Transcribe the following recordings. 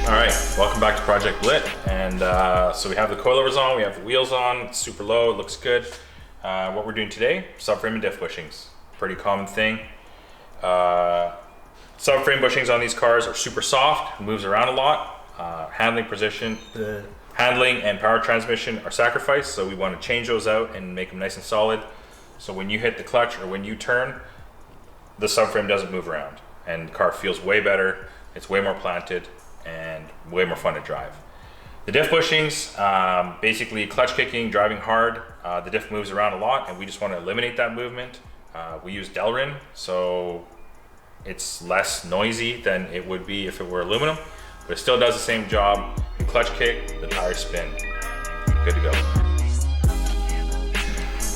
All right, welcome back to Project BLIT. And so we have the coilovers on, we have the wheels on, it's super low, it looks good. What we're doing today, subframe and diff bushings. Pretty common thing. Subframe bushings on these cars are super soft, moves around a lot. Handling and power transmission are sacrificed, so we want to change those out and make them nice and solid. So when you hit the clutch or when you turn, the subframe doesn't move around and the car feels way better, it's way more planted and way more fun to drive. The diff bushings, basically clutch kicking, driving hard, the diff moves around a lot and we just want to eliminate that movement. We use Delrin, so it's less noisy than it would be if it were aluminum, but it still does the same job. You clutch kick, the tires spin, good to go.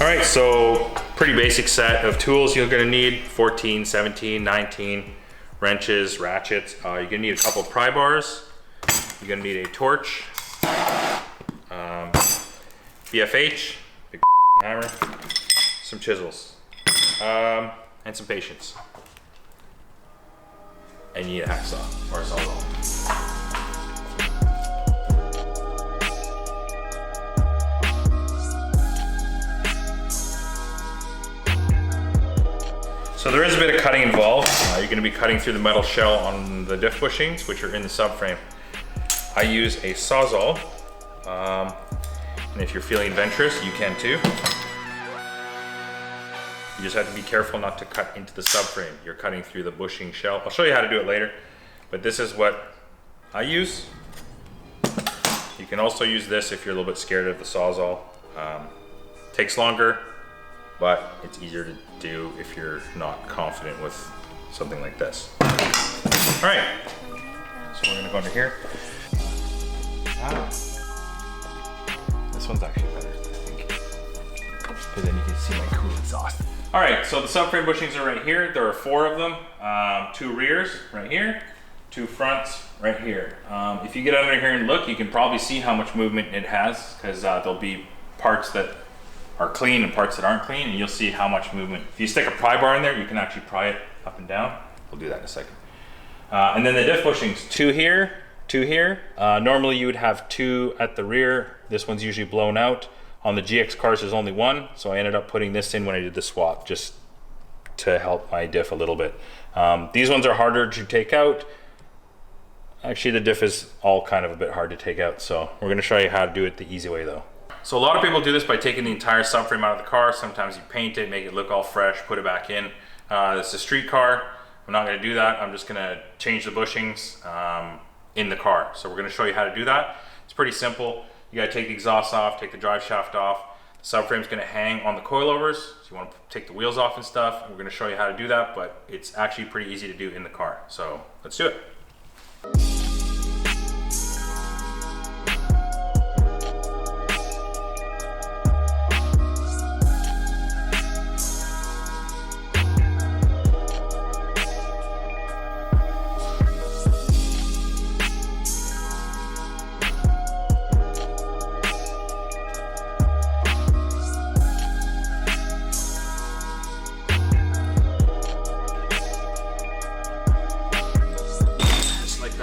All right, so pretty basic set of tools you're gonna need, 14, 17, 19, wrenches, ratchets. You're gonna need a couple of pry bars. You're gonna need a torch, BFH, big hammer, some chisels, and some patience. And you need a hacksaw or a sawzall. So there is a bit of cutting involved. You're going to be cutting through the metal shell on the diff bushings, which are in the subframe. I use a sawzall, and if you're feeling adventurous, you can too. You just have to be careful not to cut into the subframe. You're cutting through the bushing shell. I'll show you how to do it later, but this is what I use. You can also use this if you're a little bit scared of the sawzall. Takes longer, but it's easier to do if you're not confident with something like this. All right, so we're gonna go under here. This one's actually better, I think, because then you can see my cool exhaust. All right, so the subframe bushings are right here. There are 4 of them, 2 rears right here, 2 fronts right here. If you get under here and look, you can probably see how much movement it has, because there'll be parts that are clean and parts that aren't clean, and you'll see how much movement. If you stick a pry bar in there, you can actually pry it up and down. We'll do that in a second. And then the diff bushings, 2 here, 2 here. Normally you would have 2 at the rear. This one's usually blown out. On the GX cars, there's only 1, so I ended up putting this in when I did the swap, just to help my diff a little bit. These ones are harder to take out. Actually, the diff is all kind of a bit hard to take out, so we're gonna show you how to do it the easy way though. So a lot of people do this by taking the entire subframe out of the car. Sometimes you paint it, make it look all fresh, put it back in. This is a street car. I'm not gonna do that. I'm just gonna change the bushings in the car. So we're gonna show you how to do that. It's pretty simple. You gotta take the exhaust off, take the drive shaft off. The subframe's gonna hang on the coilovers. So you wanna take the wheels off and stuff. We're gonna show you how to do that, but it's actually pretty easy to do in the car. So let's do it.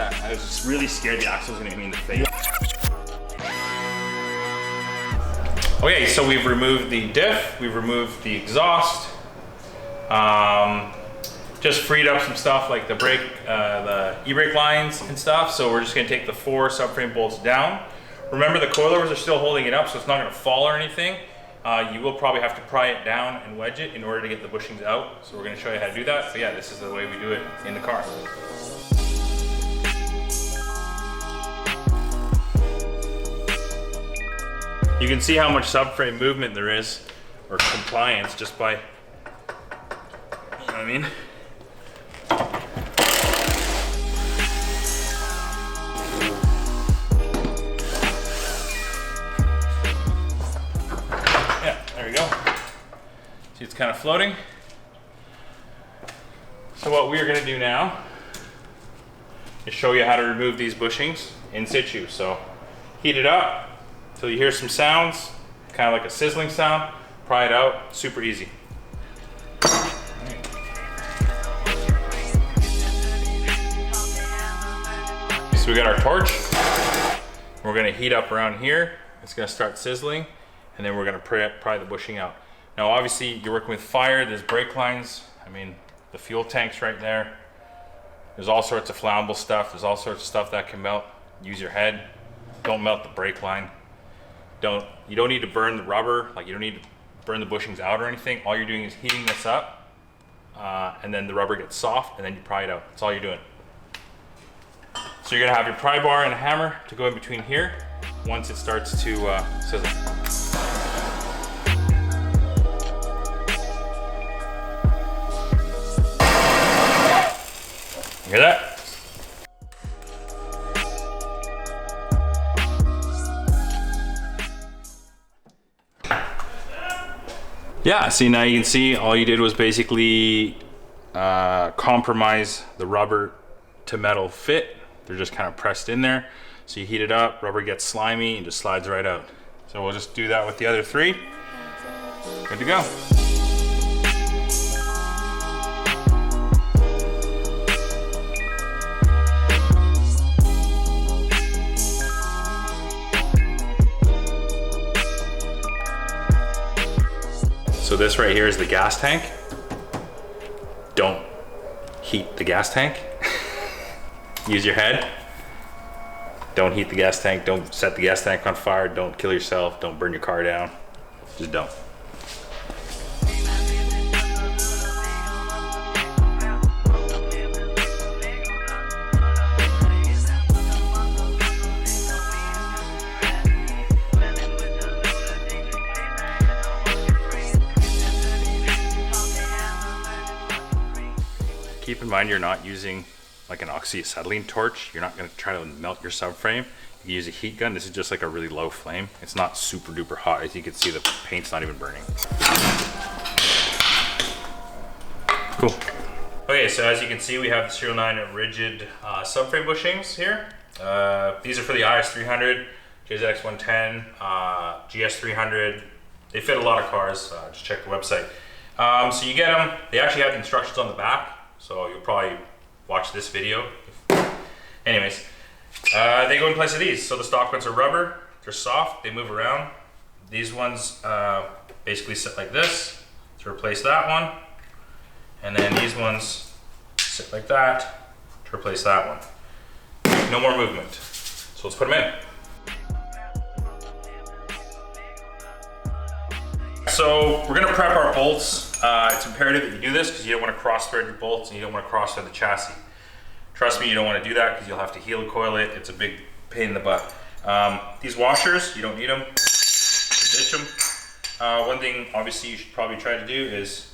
I was just really scared the axle was gonna hit me in the face. Okay, so we've removed the diff, we've removed the exhaust, just freed up some stuff like the brake, the e-brake lines and stuff. So we're just gonna take the 4 subframe bolts down. Remember, the coilovers are still holding it up, so it's not gonna fall or anything. You will probably have to pry it down and wedge it in order to get the bushings out. So we're gonna show you how to do that. So yeah, this is the way we do it in the car. You can see how much subframe movement there is, or compliance, just by, you know what I mean? Yeah, there we go. See, it's kind of floating. So what we're gonna do now is show you how to remove these bushings in situ. So heat it up till you hear some sounds, kind of like a sizzling sound. Pry it out, super easy. so we got our torch. We're gonna heat up around here. It's gonna start sizzling, and then we're gonna pry the bushing out. Now, obviously, you're working with fire. There's brake lines. I mean, the fuel tank's right there. There's all sorts of flammable stuff. There's all sorts of stuff that can melt. Use your head. Don't melt the brake line. You don't need to burn the rubber. Like, you don't need to burn the bushings out or anything. All you're doing is heating this up, and then the rubber gets soft, and then you pry it out. That's all you're doing. So you're gonna have your pry bar and a hammer to go in between here once it starts to sizzle. You hear that? Yeah, see, now you can see all you did was basically compromise the rubber to metal fit. They're just kind of pressed in there. So you heat it up, rubber gets slimy and just slides right out. So we'll just do that with the other three. Good to go. So this right here is the gas tank. Don't heat the gas tank. Use your head. Don't heat the gas tank. Don't set the gas tank on fire. Don't kill yourself. Don't burn your car down. Just don't. Keep in mind you're not using like an oxyacetylene torch. You're not going to try to melt your subframe. You use a heat gun. This is just like a really low flame. It's not super duper hot. As you can see, the paint's not even burning. Cool. Okay, so as you can see, we have the SERIALNINE rigid subframe bushings here. These are for the IS300, JZX110, GS300. They fit a lot of cars. Just check the website. So you get them. They actually have instructions on the back. So you'll probably watch this video. Anyways, they go in place of these. So the stock ones are rubber, they're soft, they move around. These ones basically sit like this to replace that one. And then these ones sit like that to replace that one. No more movement. So let's put them in. So we're gonna prep our bolts. It's imperative that you do this because you don't want to cross thread your bolts and you don't want to cross thread the chassis. Trust me, you don't want to do that because you'll have to heel coil it. It's a big pain in the butt. These washers, you don't need them. Ditch them. One thing obviously you should probably try to do is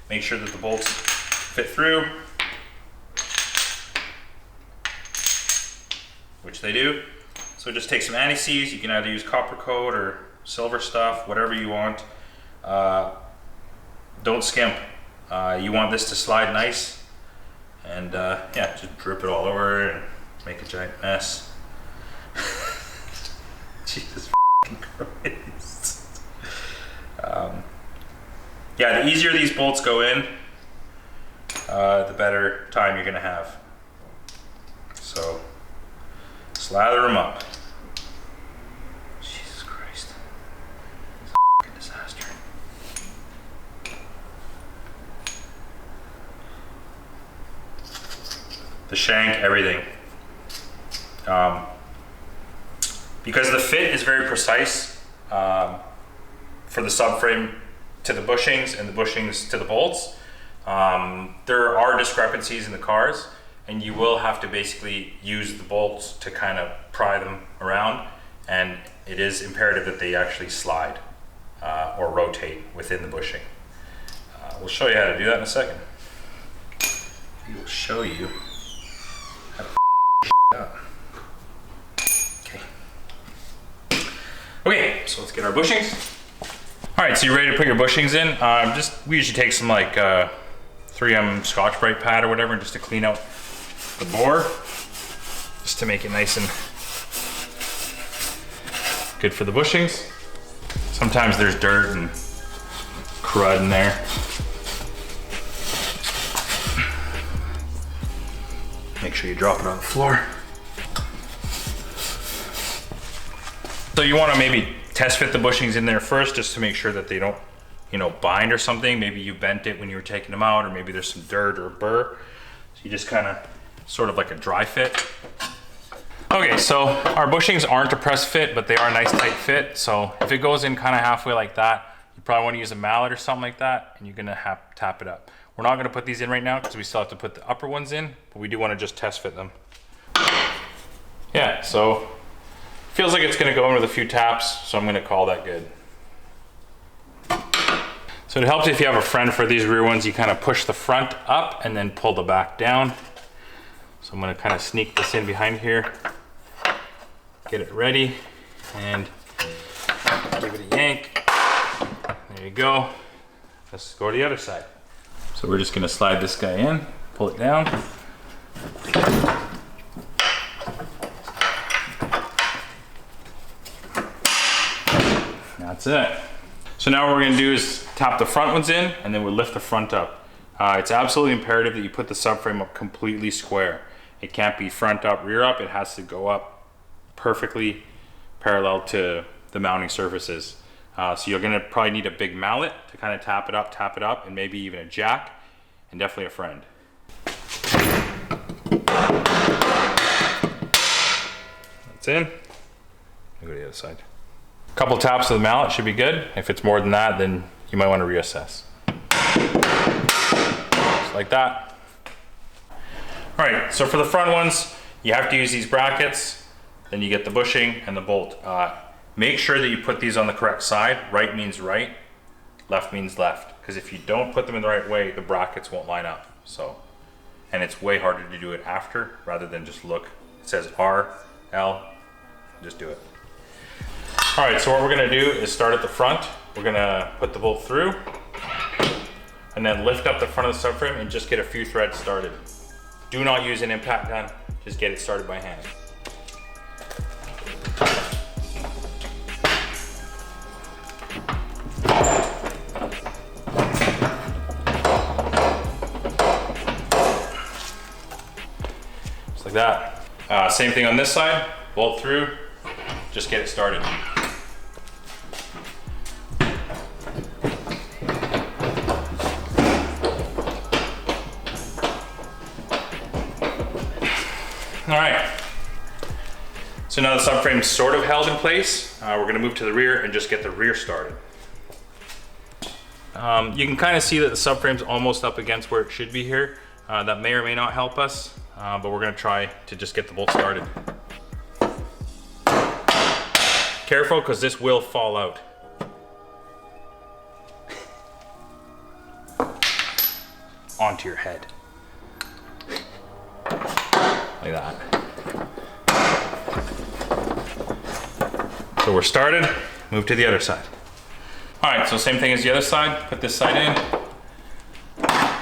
make sure that the bolts fit through, which they do. So just take some anti-seize. You can either use copper coat or silver stuff, whatever you want. Don't skimp. You want this to slide nice, and yeah, just drip it all over and make a giant mess. Jesus Christ. Yeah, the easier these bolts go in, the better time you're gonna have. So slather them up. Jesus Christ. It's a fucking disaster. The shank, everything. Because the fit is very precise for the subframe to the bushings and the bushings to the bolts. There are discrepancies in the cars, and you will have to basically use the bolts to kind of pry them around, and it is imperative that they actually slide or rotate within the bushing. We'll show you how to do that in a second. We will show you how to up. Okay, so let's get our bushings. All right, so you're ready to put your bushings in. We usually take some like 3M Scotch-Brite pad or whatever, just to clean out the bore, just to make it nice and good for the bushings. Sometimes there's dirt and crud in there. Make sure you drop it on the floor. So you want to maybe test fit the bushings in there first, just to make sure that they don't, you know, bind or something. Maybe you bent it when you were taking them out, or maybe there's some dirt or burr. So you just kind of, sort of like a dry fit. Okay, so our bushings aren't a press fit, but they are a nice tight fit. So if it goes in kind of halfway like that, you probably want to use a mallet or something like that, and you're gonna tap it up. We're not gonna put these in right now because we still have to put the upper ones in, but we do want to just test fit them. Yeah, so feels like it's gonna go in with a few taps, so I'm gonna call that good. So it helps if you have a friend for these rear ones. You kind of push the front up and then pull the back down. So I'm gonna kind of sneak this in behind here, get it ready, and give it a yank. There you go. Let's go to the other side. So we're just gonna slide this guy in, pull it down. That's it. So now what we're gonna do is tap the front ones in, and then we'll lift the front up. It's absolutely imperative that you put the subframe up completely square. It can't be front up, rear up. It has to go up perfectly parallel to the mounting surfaces. So you're gonna probably need a big mallet to kind of tap it up, and maybe even a jack, and definitely a friend. That's in. I'll go to the other side. A couple taps of the mallet should be good. If it's more than that, then you might want to reassess. Just like that. All right, so for the front ones, you have to use these brackets, then you get the bushing and the bolt. Make sure that you put these on the correct side. Right means right, left means left. Because if you don't put them in the right way, the brackets won't line up. So, and it's way harder to do it after rather than just look. It says R, L, just do it. All right, so what we're gonna do is start at the front. We're gonna put the bolt through and then lift up the front of the subframe and just get a few threads started. Do not use an impact gun, just get it started by hand. Just like that. Same thing on this side, bolt through, just get it started. All right, so now the subframe's sort of held in place. We're gonna move to the rear and just get the rear started. You can kind of see that the subframe's almost up against where it should be here. That may or may not help us, but we're gonna try to just get the bolt started. Careful, because this will fall out. Onto your head. Like that. So we're started, move to the other side. All right, so same thing as the other side, put this side in,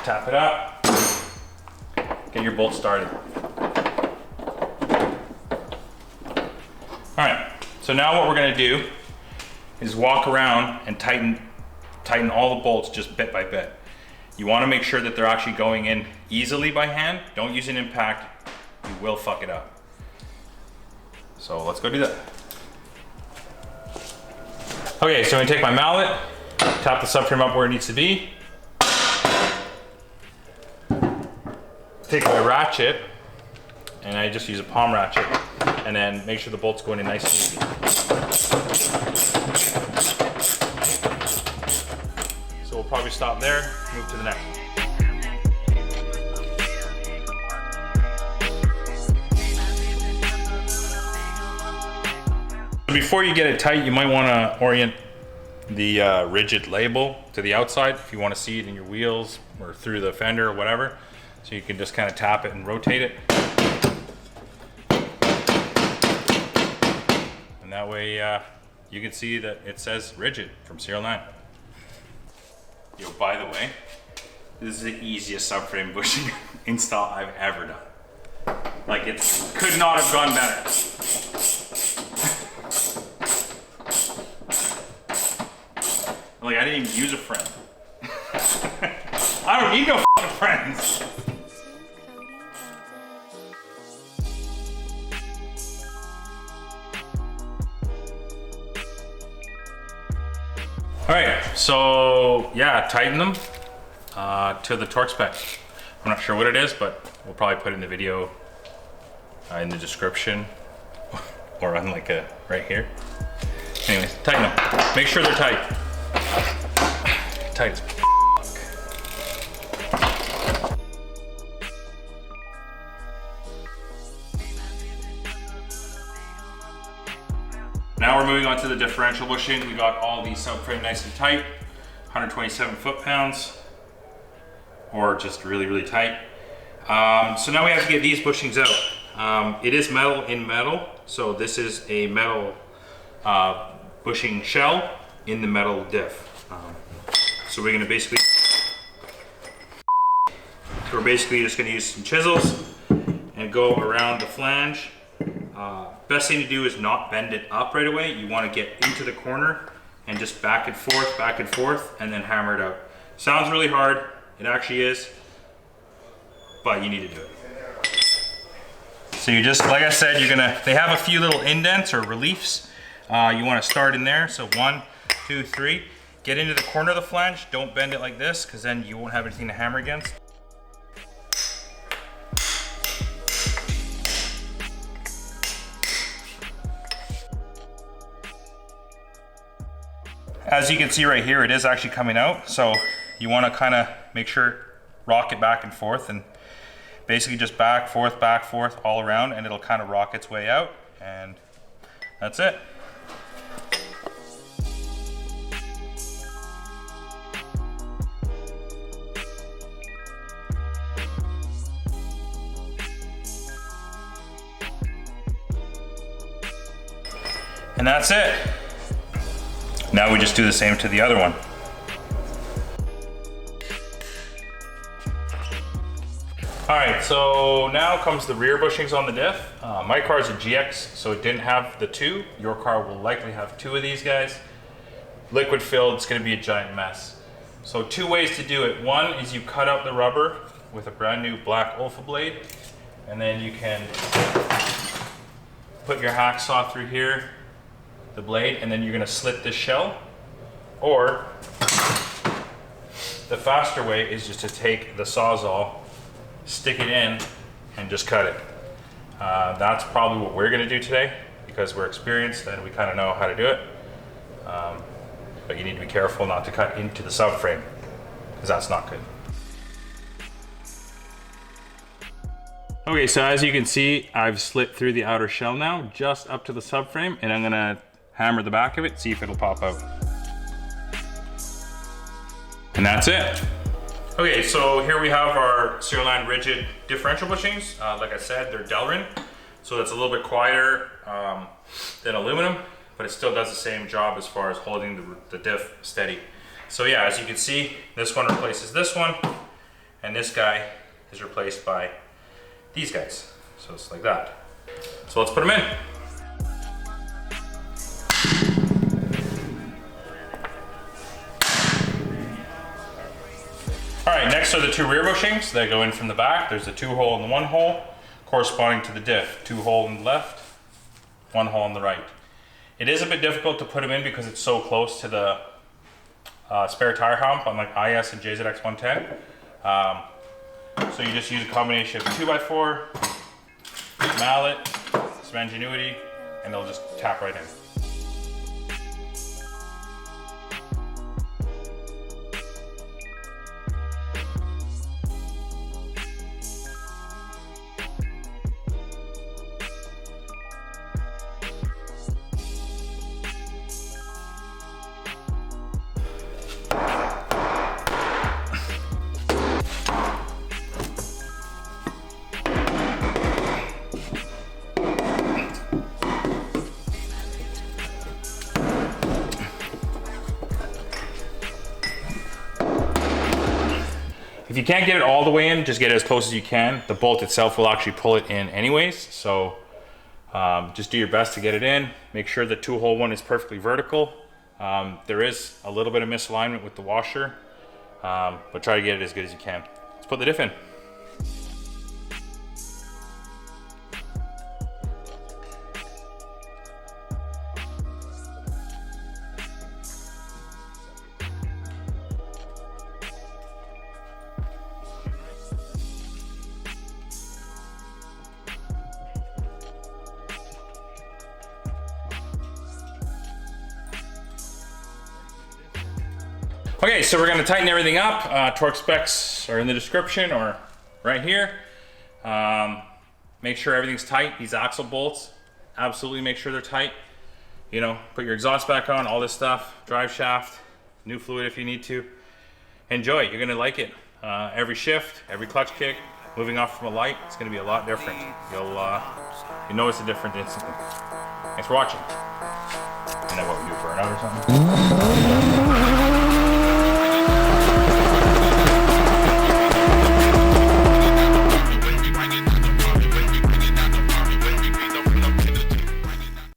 tap it up, get your bolt started. All right, so now what we're gonna do is walk around and tighten all the bolts just bit by bit. You wanna make sure that they're actually going in easily by hand. Don't use an impact. You will fuck it up. So let's go do that. Okay, so I'm gonna take my mallet, tap the subframe up where it needs to be. Take my ratchet, and I just use a palm ratchet, and then make sure the bolt's going in nice and easy. So we'll probably stop there, move to the next one. Before you get it tight, you might want to orient the rigid label to the outside if you want to see it in your wheels or through the fender or whatever. So you can just kind of tap it and rotate it. And that way you can see that it says rigid from Serial 9. Yo, by the way, this is the easiest subframe bushing install I've ever done. Like, it could not have gone better. Like, I didn't even use a friend. I don't need no fucking friends. All right, so yeah, tighten them to the torque spec. I'm not sure what it is, but we'll probably put it in the video in the description or on like a right here. Anyways, tighten them. Make sure they're tight. Tight as fuck. Now we're moving on to the differential bushing. We got all the subframe nice and tight, 127 foot-pounds, or just really, really tight. So now we have to get these bushings out. It is metal in metal, so this is a metal bushing shell in the metal diff. So we're basically just gonna use some chisels and go around the flange. Best thing to do is not bend it up right away. You want to get into the corner and just back and forth, and then hammer it out. Sounds really hard. It actually is, but you need to do it. So you just, like I said, they have a few little indents or reliefs. You want to start in there. So 1, 2, 3. Get into the corner of the flange. Don't bend it like this, because then you won't have anything to hammer against. As you can see right here, it is actually coming out. So you want to kind of make sure, rock it back and forth, and basically just back, forth, all around, and it'll kind of rock its way out, and that's it. And that's it. Now we just do the same to the other one. All right, so now comes the rear bushings on the diff. My car is a GX, so it didn't have the 2. Your car will likely have 2 of these guys. Liquid filled, it's gonna be a giant mess. So 2 ways to do it. One is you cut out the rubber with a brand new black Olfa blade, and then you can put your hacksaw through here, the blade, and then you're gonna slit this shell. Or the faster way is just to take the Sawzall, stick it in, and just cut it. That's probably what we're gonna do today, because we're experienced and we kind of know how to do it. But you need to be careful not to cut into the subframe, because that's not good. Okay, so as you can see, I've slit through the outer shell now, just up to the subframe, and I'm gonna hammer the back of it, see if it'll pop out. And that's it. Okay, so here we have our SERIALNINE rigid differential bushings. Like I said, they're Delrin, so it's a little bit quieter than aluminum, but it still does the same job as far as holding the diff steady. So yeah, as you can see, this one replaces this one, and this guy is replaced by these guys. So it's like that. So let's put them in. All right, next are the 2 rear bushings that go in from the back. There's a 2-hole and the 1-hole corresponding to the diff. 2-hole on the left, 1-hole on the right. It is a bit difficult to put them in because it's so close to the spare tire hump on like IS and JZX110. So you just use a combination of 2x4, mallet, some ingenuity, and they'll just tap right in. If you can't get it all the way in, just get it as close as you can. The bolt itself will actually pull it in anyways, so just do your best to get it in. Make sure the 2-hole one is perfectly vertical. There is a little bit of misalignment with the washer, but try to get it as good as you can. Let's put the diff in. Okay, so we're gonna tighten everything up. Torque specs are in the description or right here. Make sure everything's tight. These axle bolts, absolutely make sure they're tight. You know, put your exhaust back on, all this stuff, drive shaft, new fluid if you need to. Enjoy, you're gonna like it. Every shift, every clutch kick, moving off from a light, it's gonna be a lot different. You'll notice the difference instantly. Thanks for watching. And then what we do, burnout or something?